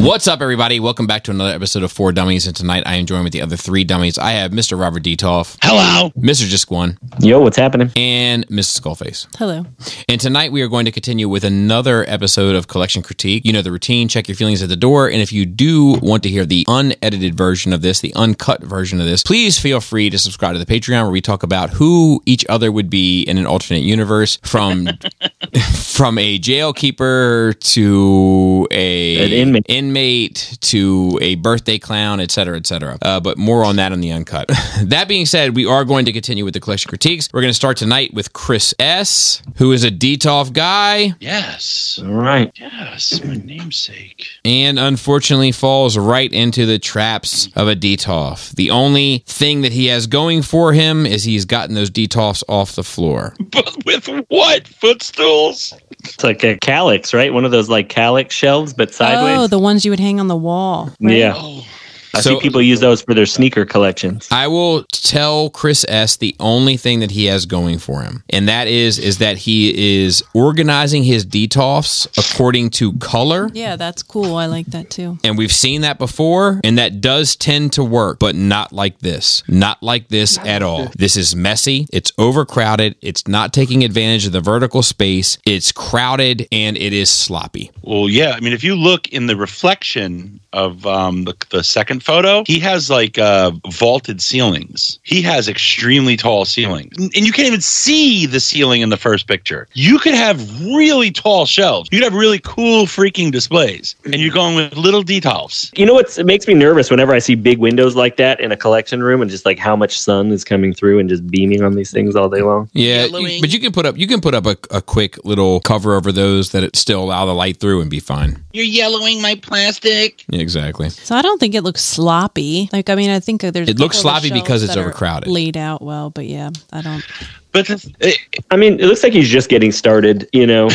What's up, everybody? Welcome back to another episode of 4 Dummies, and tonight I am joined with the other 3 dummies. I have Mr. Robert Detoff. Hello. Mr. Just One. Yo, what's happening? And Mrs. Skullface. Hello. And tonight we are going to continue with another episode of Collection Critique. You know the routine, check your feelings at the door, and if you do want to hear the unedited version of this, the uncut version of this, please feel free to subscribe to the Patreon where we talk about who each other would be in an alternate universe, from from a jailkeeper to an inmate to a birthday clown, etc., etc. But more on that in the uncut. That being said, we are going to continue with the collection critiques. We're going to start tonight with Chris S., who is a Detoff guy. Yes. All right. Yes, my namesake. And unfortunately falls right into the traps of a Detoff. The only thing that he has going for him is he's gotten those Detoffs off the floor. But with what? Footstools? It's like a calyx, right? One of those like calyx shelves, but sideways. Oh, the ones you would hang on the wall. Right? Yeah. Oh. I see people use those for their sneaker collections. I will tell Chris S. the only thing that he has going for him, and that is that he is organizing his Detoffs according to color. Yeah, that's cool. I like that too. And we've seen that before, and that does tend to work, but not like this. Not like this at all. This is messy. It's overcrowded. It's not taking advantage of the vertical space. It's crowded, and it is sloppy. Well, yeah. I mean, if you look in the reflection of the second photo, he has like vaulted ceilings. He has extremely tall ceilings. And you can't even see the ceiling in the first picture. You could have really tall shelves. You could have really cool freaking displays. And you're going with little Detoffs. You know what? It makes me nervous whenever I see big windows like that in a collection room, and just like how much sun is coming through and just beaming on these things all day long. Yeah, but you can put up a quick little cover over those that it still allow the light through and be fine. You're yellowing my plastic. Yeah, exactly. So I don't think it looks sloppy. Like, I mean, I think there's. It looks sloppy because it's overcrowded. Laid out well, but yeah, I don't. But I mean, it looks like he's just getting started, you know.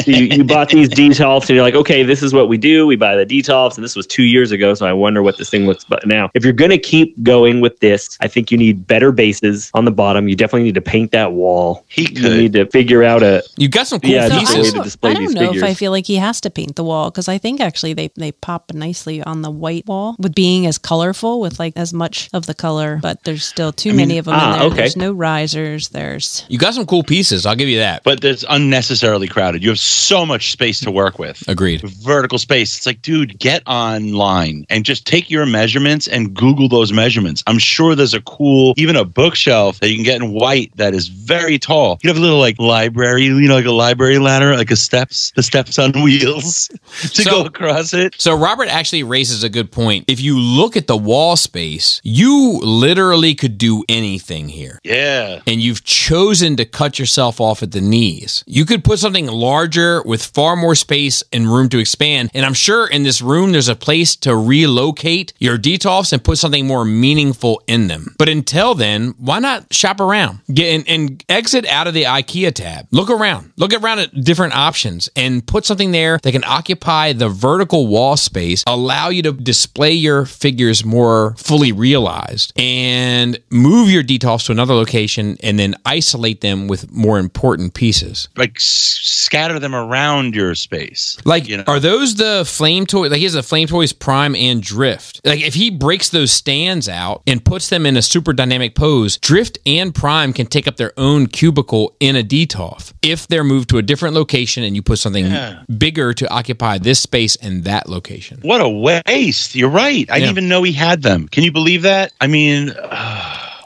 you bought these Detoffs and you're like, okay, this is what we do. We buy the Detoffs, and this was 2 years ago, so I wonder what this thing looks like now. If you're going to keep going with this, I think you need better bases on the bottom. You definitely need to paint that wall. You need to figure out You got some cool pieces. pieces. I don't know if I feel like he has to paint the wall, because I think actually they pop nicely on the white wall with being as colorful, with like as much of the color, but there's still too many of them in there. Okay. There's no risers. You got some cool pieces, I'll give you that. But it's unnecessarily crowded. You have so much space to work with. Agreed. Vertical space. It's like, dude, get online and just take your measurements and Google those measurements. I'm sure there's even a bookshelf that you can get in white that is very tall. You have a little like library, you know, like a library ladder, like the steps on wheels to go across it. So Robert actually raises a good point. If you look at the wall space, you literally could do anything here. Yeah. And you've chosen to cut yourself off at the knees. You could put something larger with far more space and room to expand. And I'm sure in this room, there's a place to relocate your Detoffs and put something more meaningful in them. But until then, why not shop around? And exit out of the IKEA tab. Look around. Look around at different options and put something there that can occupy the vertical wall space, allow you to display your figures more fully realized, and move your Detoffs to another location and then isolate them with more important pieces. Like scatter them around your space. Like, you know? Are those the Flame Toys? Like, he has the Flame Toys Prime and Drift. Like, if he breaks those stands out and puts them in a super dynamic pose, Drift and Prime can take up their own cubicle in a Detoff. If they're moved to a different location and you put something bigger to occupy this space and that location. What a waste. You're right. I didn't even know he had them. Can you believe that? I mean...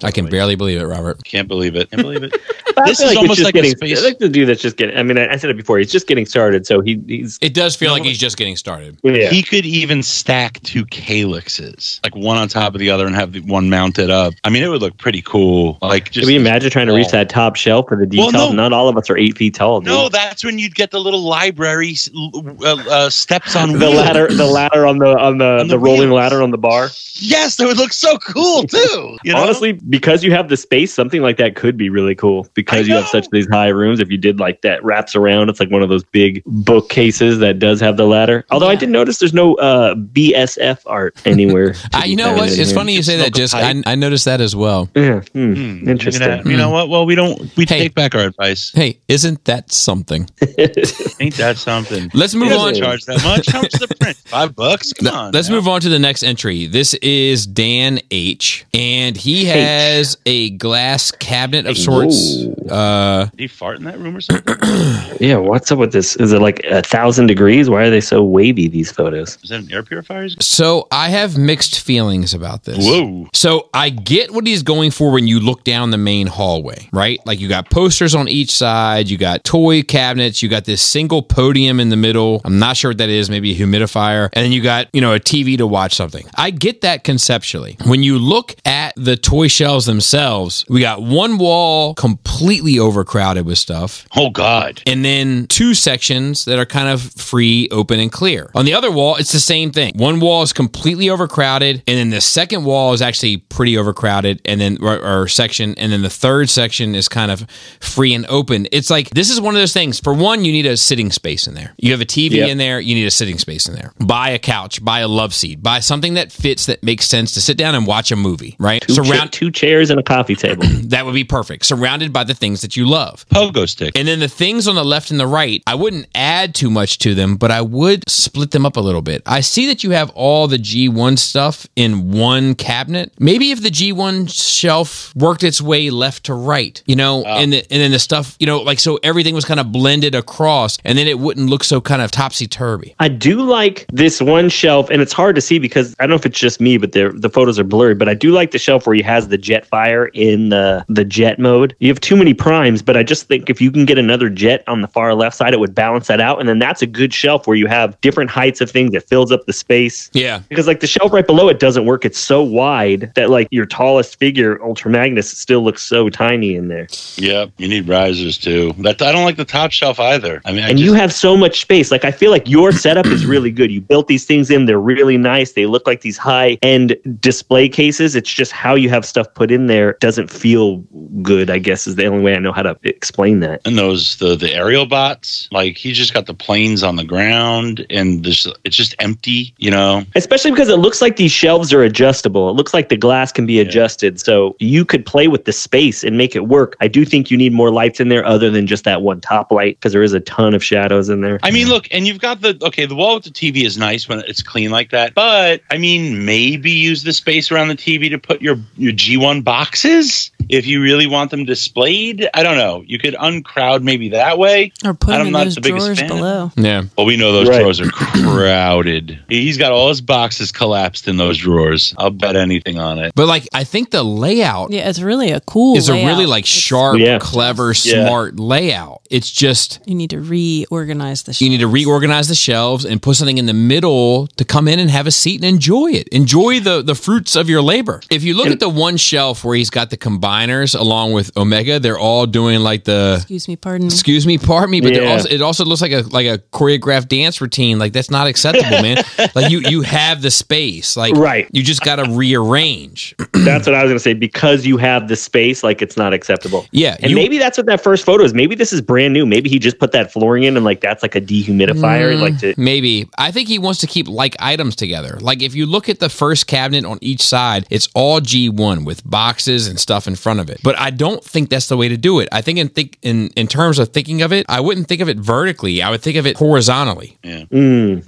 I can barely believe it, Robert. Can't believe it. Can't believe it. This is almost like a space. I like the dude that's just getting. I mean, I said it before. He's just getting started, so he's. It does feel like he's just getting started. Yeah. He could even stack 2 calyxes, like one on top of the other, and have the one mounted up. I mean, it would look pretty cool. Like, just can you imagine trying to reach that top shelf for the Detoff? Well, no. Not all of us are 8 feet tall. Dude. No, that's when you'd get the little library steps on the wheels. ladder on the rolling ladder on the bar. Yes, that would look so cool too. You know? Honestly, because you have the space, something like that could be really cool because you have such these high rooms. If you did like that wraps around, it's like one of those big bookcases that does have the ladder. Although I did notice there's no BSF art anywhere. You know what? It's funny you say that. Just I noticed that as well. Yeah, interesting. You know what? Well, we take back our advice. Hey, isn't that something? Ain't that something? Let's move on. Charge that much? How much is the print? $5? Come on. Let's move on to the next entry. This is Dan H, and he has a glass cabinet of sorts. Did he fart in that room or something? Yeah, what's up with this? Is it like 1,000 degrees? Why are they so wavy, these photos? Is that an air purifier? So I have mixed feelings about this. Whoa. So I get what he's going for when you look down the main hallway, right? Like you got posters on each side, you got toy cabinets, you got this single podium in the middle. I'm not sure what that is, maybe a humidifier. And then you got, a TV to watch something. I get that conceptually. When you look at the toy shelves themselves, we got one wall completely overcrowded with stuff. Oh, God. And then two sections that are kind of free, open, and clear. On the other wall, it's the same thing. One wall is completely overcrowded, and then the second wall is actually pretty overcrowded, and then or section, and then the third section is kind of free and open. It's like this is one of those things. For one, you need a sitting space in there. You have a TV in there, you need a sitting space in there. Buy a couch, buy a love seat, buy something that fits, that makes sense to sit down and watch a movie, right? Two chairs and a coffee table. That would be perfect. Surrounded by the things that you love. Pogo stick. And then the things on the left and the right, I wouldn't add too much to them, but I would split them up a little bit. I see that you have all the G1 stuff in one cabinet. Maybe if the G1 shelf worked its way left to right, and then the stuff, so everything was kind of blended across, and then it wouldn't look so kind of topsy-turvy. I do like this one shelf, and it's hard to see because I don't know if it's just me, but the photos are blurry, but I do like the shelf where he has the Jetfire in the jet mode. You have too many primes, but I just think if you can get another jet on the far left side, it would balance that out, and then that's a good shelf where you have different heights of things that fills up the space. Yeah. Because like the shelf right below it doesn't work. It's so wide that like your tallest figure, Ultra Magnus, still looks so tiny in there. Yep. You need risers too. I don't like the top shelf either. I mean, you have so much space. Like I feel like your setup is really good. You built these things in. They're really nice. They look like these high-end display cases. It's just how you have stuff put in there doesn't feel good, I guess, is the only way I know how to explain that. And those, the aerial bots, like he just got the planes on the ground and it's just empty, Especially because it looks like these shelves are adjustable. It looks like the glass can be adjusted. So you could play with the space and make it work. I do think you need more lights in there other than just that one top light because there is a ton of shadows in there. I mean, look, and you've got the wall with the TV is nice when it's clean like that. But, I mean, maybe use the space around the TV to put your G1 boxes if you really want them displayed. I don't know. You could uncrowd maybe that way. Or put them in those drawers below. Yeah. Well, we know those drawers are crowded. He's got all his boxes collapsed in those drawers. I'll bet anything on it. But like, I think the layout it's really a cool is layout. A really like sharp, clever, smart layout. It's just you need to reorganize the shelves. You need to reorganize the shelves and put something in the middle to come in and have a seat and enjoy it. Enjoy the fruits of your labor. If you look at the one shelf where he's got the combiners along with Omega, they're all doing like the excuse me, pardon me, but it also looks like a choreographed dance routine. Like that's not acceptable, man. Like you have the space. Like you just got to rearrange. That's what I was going to say. Because you have the space, like it's not acceptable. Yeah. And maybe that's what that first photo is. Maybe this is brand new. Maybe he just put that flooring in and like that's like a dehumidifier. Maybe. I think he wants to keep like items together. Like if you look at the first cabinet on each side, it's all G1 with boxes and stuff in front of it. But I don't think that's the way to do it. I think in terms of thinking of it, I wouldn't think of it vertically. I would think of it horizontally. Yeah.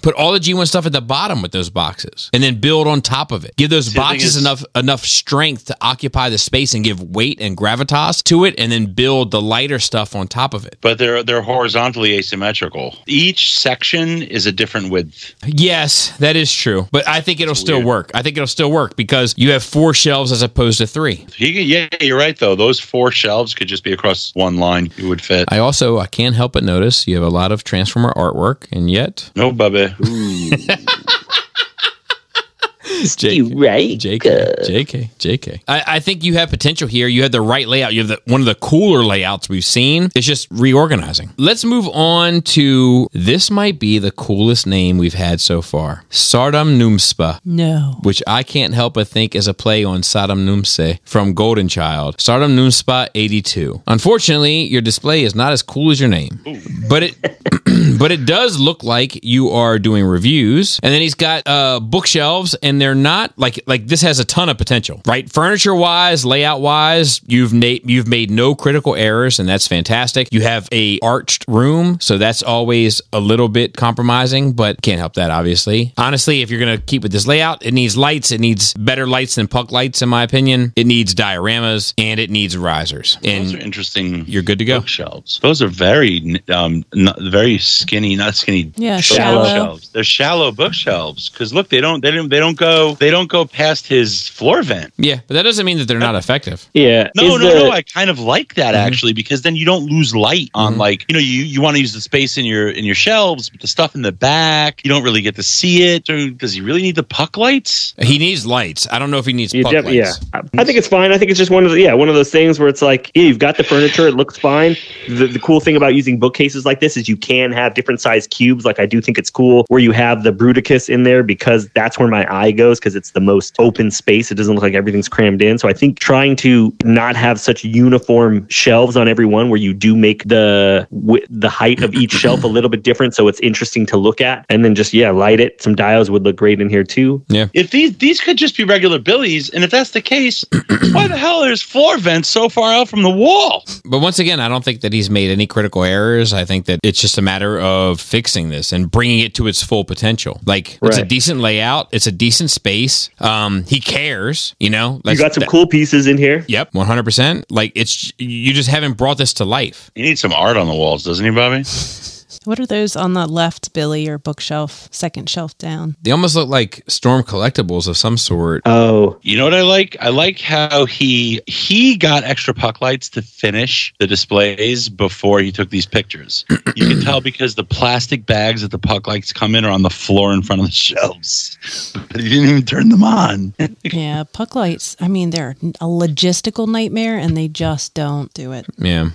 Put all the G1 stuff at the bottom with those boxes and then build on top of it. Give those boxes enough strength to occupy the space and give weight and gravitas to it and then build the lighter stuff on top of it. But they're horizontally asymmetrical. Each section is a different width. Yes, that is true. But I think it'll still work. I think it'll still work because you have 4 shelves as opposed to 3. Yeah, you're right, though. Those 4 shelves could just be across one line. It would fit. I can't help but notice you have a lot of Transformer artwork, and yet... No, Bubba. Right. JK. I think you have potential here. You have the right layout. You have one of the cooler layouts we've seen. It's just reorganizing. Let's move on to this might be the coolest name we've had so far. Sardam Numspa. No. Which I can't help but think is a play on Saddam Numse from Golden Child. Sardam Numspa 82. Unfortunately, your display is not as cool as your name. But it does look like you are doing reviews. And then he's got bookshelves, and they're not like this has a ton of potential, right? Furniture wise, layout wise, you've made no critical errors, and that's fantastic. You have a arched room, so that's always a little bit compromising, but can't help that, obviously. Honestly, if you're going to keep with this layout, it needs lights. It needs better lights than puck lights, in my opinion. It needs dioramas, and it needs risers. And those are interesting. You're good to go. Bookshelves. Those are very, very skinny, not skinny. Yeah, shallow. Bookshelves. They're shallow bookshelves because look, they don't go past his floor vent. Yeah, but that doesn't mean that they're not effective. Yeah. No. I kind of like that actually because then you don't lose light on you want to use the space in your shelves, but the stuff in the back you don't really get to see it. Does he really need the puck lights? He needs lights. I don't know if he needs puck lights. Yeah, I think it's fine. I think it's just one of those things where it's like, yeah, you've got the furniture, it looks fine. The cool thing about using bookcases like this is you can have different size cubes. Like I do think it's cool where you have the Bruticus in there because that's where my eye goes because it's the most open space. It doesn't look like everything's crammed in. So I think trying to not have such uniform shelves on every one where you do make the height of each shelf a little bit different so it's interesting to look at, and then just light it. Some dials would look great in here too. Yeah. If these could just be regular Billies, and if that's the case, why the hell is floor vents so far out from the wall? But once again, I don't think that he's made any critical errors. I think that it's just a matter of fixing this and bringing it to its full potential. Like it's a decent layout, it's a decent space. He cares, you got some cool pieces in here. Yep, 100%. Like you just haven't brought this to life. You need some art on the walls, doesn't he, Bobby? What are those on the left, Billy, or bookshelf, second shelf down? They almost look like Storm collectibles of some sort. Oh. You know what I like? I like how he got extra puck lights to finish the displays before he took these pictures. You can tell because the plastic bags that the puck lights come in are on the floor in front of the shelves. But he didn't even turn them on. Yeah, puck lights, I mean, they're a logistical nightmare, and they just don't do it. Yeah.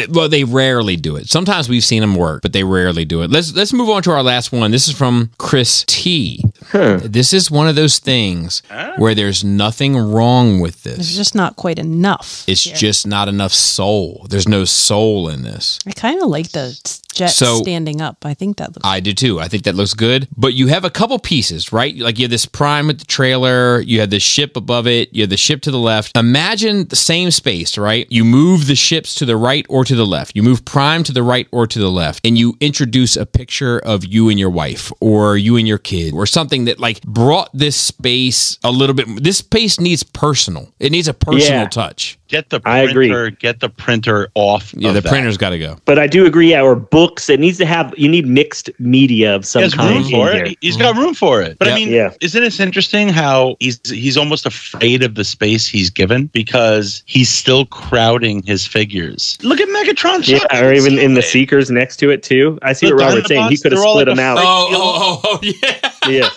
Well, they rarely do it. Sometimes we've seen them work, but they rarely do it. Let's move on to our last one. This is from Chris T. This is one of those things where there's nothing wrong with this. It's just not quite enough. It's just not enough soul. There's no soul in this. I kind of like the jet standing up. I think that looks I do too. I think that looks good. But you have a couple pieces, right? Like you have this prime with the trailer, you have the ship above it, you have the ship to the left. Imagine the same space, right? You move the ships to the right or to the left. You move prime to the right or to the left. And you introduce a picture of you and your wife or you and your kid or something that like brought this space a little bit. This space needs personal. It needs a personal touch. Get the printer. I agree. Get the printer off. Yeah, the printer's got to go. But I do agree. Or books. It needs to have. You need mixed media of some kind. Room for it. He's got room for it. But I mean, isn't it interesting how he's almost afraid of the space he's given because he's still crowding his figures. Look at Megatron. Yeah, or even in the Seekers next to it too. I see what Robert's saying. He could have split them out. Oh, yeah. Yeah.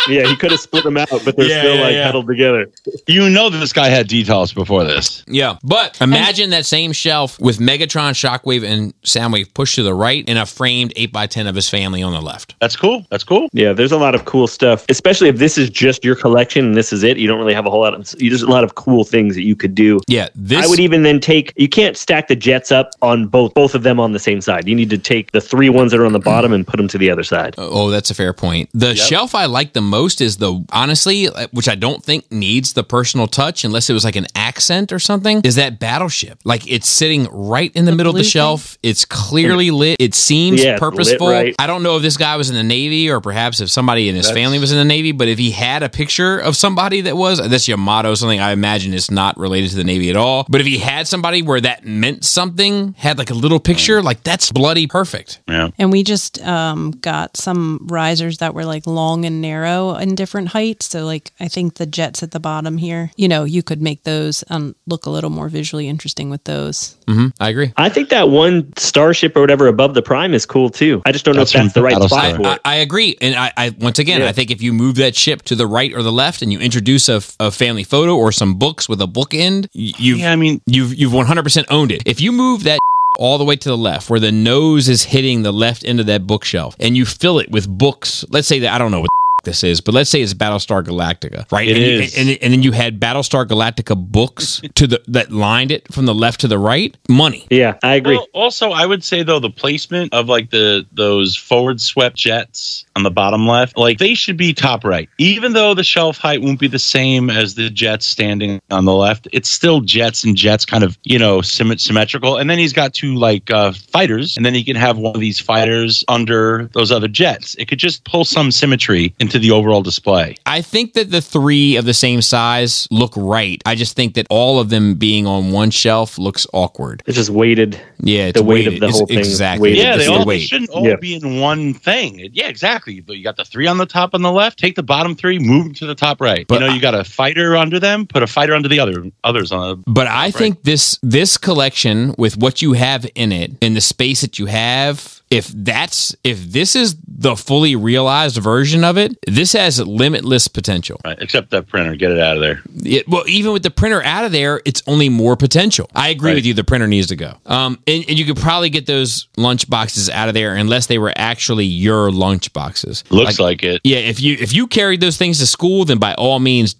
Yeah, he could have split them out, but they're still huddled together. You know that this guy had details before this. Yeah, but imagine that same shelf with Megatron, Shockwave, and Soundwave pushed to the right and a framed 8x10 of his family on the left. That's cool. That's cool. Yeah, there's a lot of cool stuff, especially if this is just your collection and this is it. You don't really have a whole lot of, there's a lot of cool things that you could do. Yeah, I would even then you can't stack the jets up on both of them on the same side. You need to take the three ones that are on the bottom and put them to the other side. Oh, that's a fair point. The shelf I like the most is honestly, which I don't think needs the personal touch unless it was like an accent or something, is that battleship. Like it's sitting right in the middle of the shelf. It's clearly lit. It seems purposeful. Right. I don't know if this guy was in the Navy or perhaps if somebody in his family was in the Navy, but if he had a picture of somebody that's Yamato, something I imagine is not related to the Navy at all. But if he had somebody where that meant something, had like a little picture, like that's bloody perfect. Yeah. And we just got some risers that were like long and narrow. go in different heights. So like, I think the jets at the bottom here, you know, you could make those look a little more visually interesting with those. I agree. I think that one starship or whatever above the Prime is cool too. I just don't know if that's the right spot for it. I agree. And I once again, I think if you move that ship to the right or the left and you introduce a family photo or some books with a bookend, you've 100% owned it. If you move that all the way to the left where the nose is hitting the left end of that bookshelf and you fill it with books, let's say that, I don't know what this is, but let's say it's Battlestar Galactica, right? It is. And then you had Battlestar Galactica books that lined it from the left to the right. Money. Yeah, I agree. Well, also, I would say though the placement of like those forward swept jets on the bottom left, like they should be top right. Even though the shelf height won't be the same as the jets standing on the left, it's still jets and jets kind of, you know, symmetrical. And then he's got two like fighters, and then he can have one of these fighters under those other jets. It could just pull some symmetry into the overall display. I think that the three of the same size look right. I just think that all of them being on one shelf looks awkward. It's just weighted. Yeah, it's the weight weighted. of the whole thing. Exactly. Weighted. Yeah, Just they shouldn't all be in one thing. Yeah, exactly. You got the three on the top on the left, take the bottom three, move them to the top right. But you got a fighter under them, put a fighter under the others on the But I think this collection with what you have in it and the space that you have, if this is the fully realized version of it, this has limitless potential. Right, except that printer, get it out of there. Well, even with the printer out of there, it's only more potential. I agree with you. The printer needs to go. And you could probably get those lunch boxes out of there unless they were actually your lunch boxes. Looks like it. Yeah, if you carried those things to school, then by all means,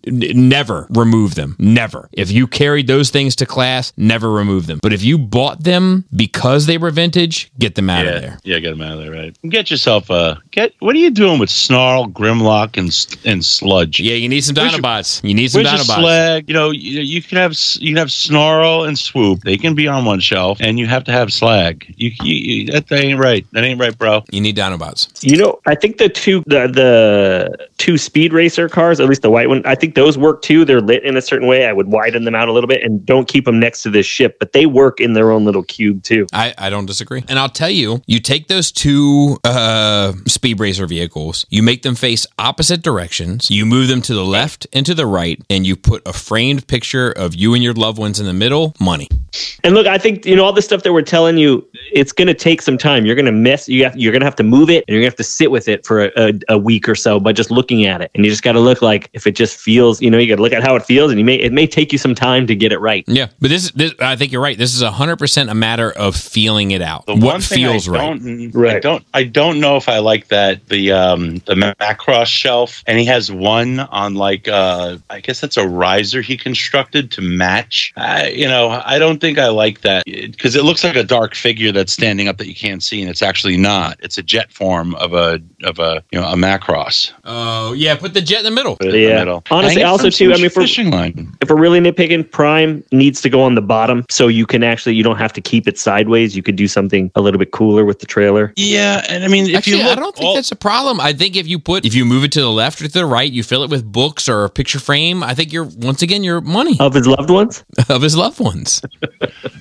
never remove them. Never. If you carried those things to class, never remove them. But if you bought them because they were vintage, get them out of there. Yeah, get them out of there, right? Get yourself what are you doing with Snarl, Grimlock, and Sludge? Yeah, you need some Dinobots. You need some Where's Dinobots. your Slag? You can have Snarl and Swoop. They can be on one shelf, and you have to have Slag. That ain't right. That ain't right, bro. You need Dinobots. I think the two Speed Racer cars, at least the white one, I think those work too. They're lit in a certain way. I would widen them out a little bit and don't keep them next to this ship, but they work in their own little cube too. I don't disagree. And I'll tell you, you take those two Speed Racer vehicles, you make them face opposite directions, you move them to the left and to the right, and you put a framed picture of you and your loved ones in the middle, money. And look, I think, all the stuff that we're telling you, it's going to take some time. You're going to miss, you're going to have to move it, and you're going to have to sit with it for a week or so by just looking at it. And you just got to look like if it just feels, you got to look at how it feels, and it may take you some time to get it right. Yeah, but this I think you're right. This is 100% a matter of feeling it out. What feels right. I don't know if I like that the Macross shelf, and he has one on like I guess that's a riser he constructed to match. I don't think I like that because it looks like a dark figure that's standing up that you can't see, and it's actually not. It's a jet form of a Macross. Oh yeah, put the jet in the middle. Put it in the middle. Honestly, also too, fishing line. If we're really nitpicking, Prime needs to go on the bottom so you don't have to keep it sideways. You could do something a little bit cooler with the trailer. Yeah, and I mean, I don't think that's a problem. I think if you move it to the left or to the right, you fill it with books or a picture frame. I think once again your money of his loved ones.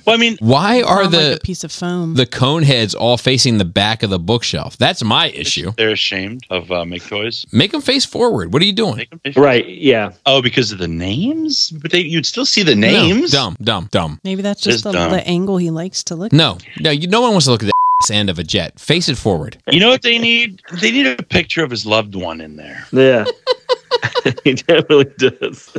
Well, I mean, why are like a piece of foam, the cone heads all facing the back of the bookshelf? That's my issue. They're ashamed of Make Toys. Make them face forward. What are you doing? Right? Yeah. Oh, because of the names, but you'd still see the names. No, dumb. Maybe that's just the angle he likes to look. No, no one wants to look at the end of a jet. Face it forward. You know what they need? They need a picture of his loved one in there. Yeah, he definitely does.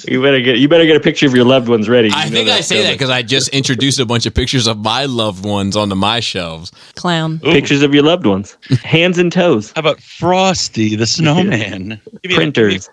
You better get a picture of your loved ones ready. I think I say that because I just introduced a bunch of pictures of my loved ones onto my shelves. Clown. Ooh. Pictures of your loved ones, hands and toes. How about Frosty the Snowman? Printers.